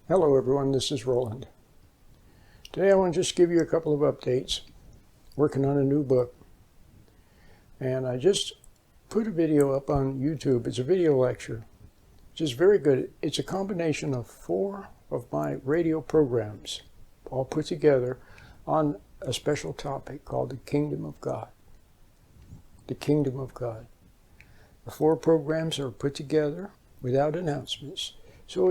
Hello everyone, this is Roland. Today I want to just give you a couple of updates. Working on a new book. And I just put a video up on YouTube. It's a video lecture, which is very good. It's a combination of 4 of my radio programs, all put together on a special topic called the Kingdom of God. The Kingdom of God. The 4 programs are put together without announcements. So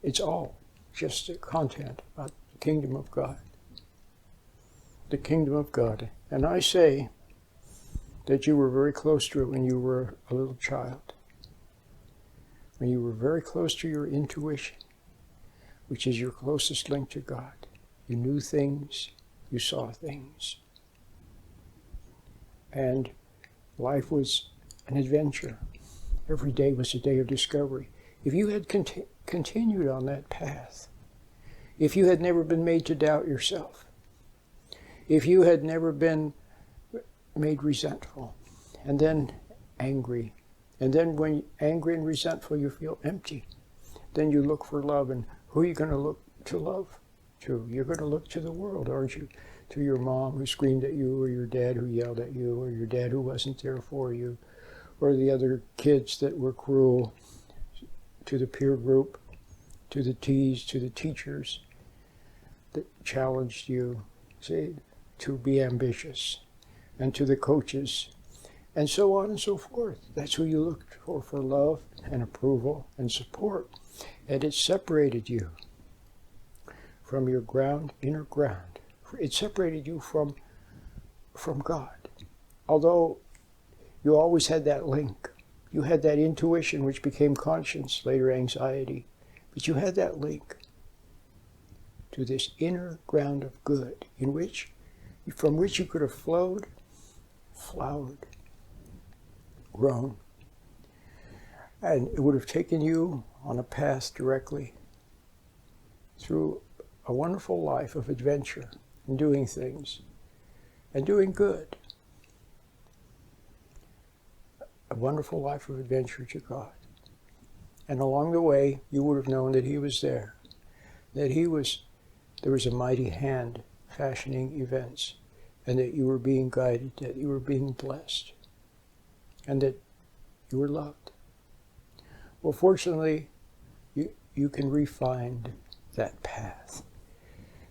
it's all just the content about the Kingdom of God. The Kingdom of God. And I say that you were very close to it when you were a little child. When you were very close to your intuition, which is your closest link to God. You knew things, you saw things. And life was an adventure. Every day was a day of discovery. If you had continued on that path, if you had never been made to doubt yourself, if you had never been made resentful, and then angry, and then when angry and resentful you feel empty, then you look for love, and who are you going to look to love to? You're going to look to the world, aren't you? To your mom who screamed at you, or your dad who yelled at you, or your dad who wasn't there for you, or the other kids that were cruel, to the peer group, to the to the teachers that challenged you, see, to be ambitious, and to the coaches, and so on and so forth. That's who you looked for love and approval and support. And it separated you from your inner ground. It separated you from God. Although you always had that link. You had that intuition which became conscience, later anxiety. But you had that link to this inner ground of good from which you could have flowed, flowered, grown. And it would have taken you on a path directly through a wonderful life of adventure and doing things and doing good. A wonderful life of adventure to God. And along the way, you would have known that He was there. That there was a mighty hand fashioning events. And that you were being guided, that you were being blessed. And that you were loved. Well, fortunately, you can refine that path.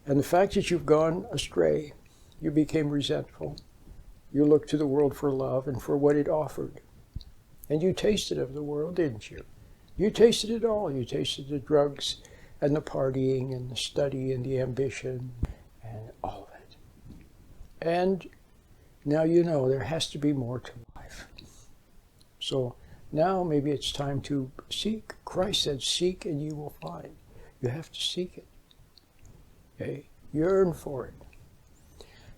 And the fact that you've gone astray, you became resentful. You looked to the world for love and for what it offered. And you tasted of the world, didn't you? You tasted it all. You tasted the drugs and the partying and the study and the ambition and all of it. And now you know there has to be more to life. So now maybe it's time to seek. Christ said, seek and you will find. You have to seek it. Okay? Yearn for it.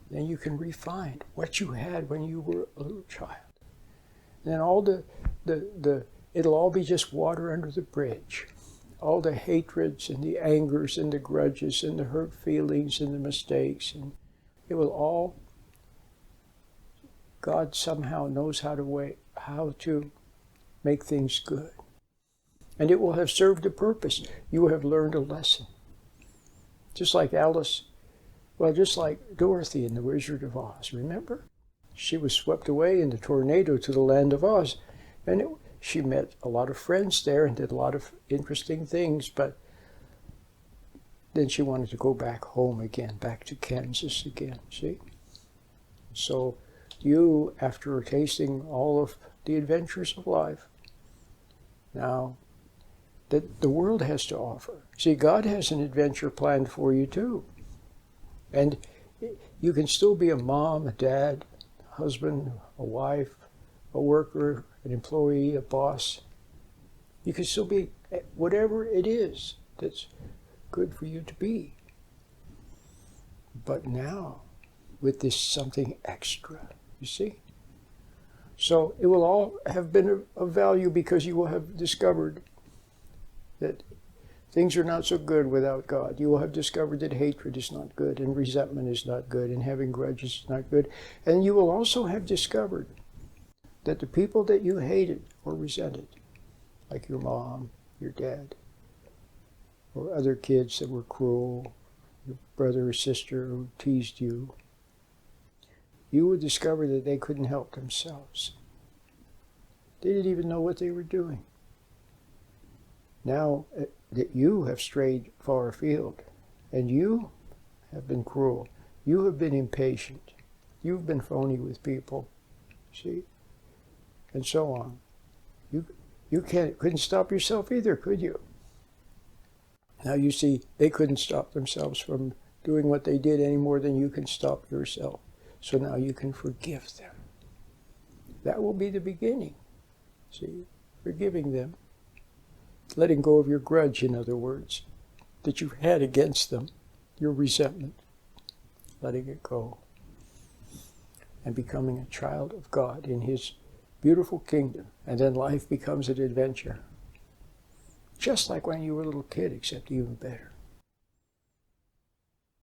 Then you can refine what you had when you were a little child. And then it'll all be just water under the bridge. All the hatreds and the angers and the grudges and the hurt feelings and the mistakes. And it will all, God somehow knows how to make things good. And it will have served a purpose. You will have learned a lesson. Just like just like Dorothy in The Wizard of Oz, remember? She was swept away in the tornado to the land of Oz. And she met a lot of friends there and did a lot of interesting things. But then she wanted to go back home again, back to Kansas again, see? So you, after tasting all of the adventures of life, now that the world has to offer. See, God has an adventure planned for you too. And you can still be a mom, a dad, husband, a wife, a worker, an employee, a boss. You can still be whatever it is that's good for you to be. But now, with this something extra, you see? So it will all have been of value because you will have discovered that things are not so good without God. You will have discovered that hatred is not good, and resentment is not good, and having grudges is not good. And you will also have discovered that the people that you hated or resented, like your mom, your dad, or other kids that were cruel, your brother or sister who teased you, you would discover that they couldn't help themselves. They didn't even know what they were doing. Now that you have strayed far afield, and you have been cruel, you have been impatient, you've been phony with people, see, and so on. You couldn't stop yourself either, could you? Now you see, they couldn't stop themselves from doing what they did any more than you can stop yourself. So now you can forgive them. That will be the beginning. See, forgiving them. Letting go of your grudge, in other words, that you've had against them, your resentment. Letting it go. And becoming a child of God in His beautiful kingdom. And then life becomes an adventure. Just like when you were a little kid, except even better.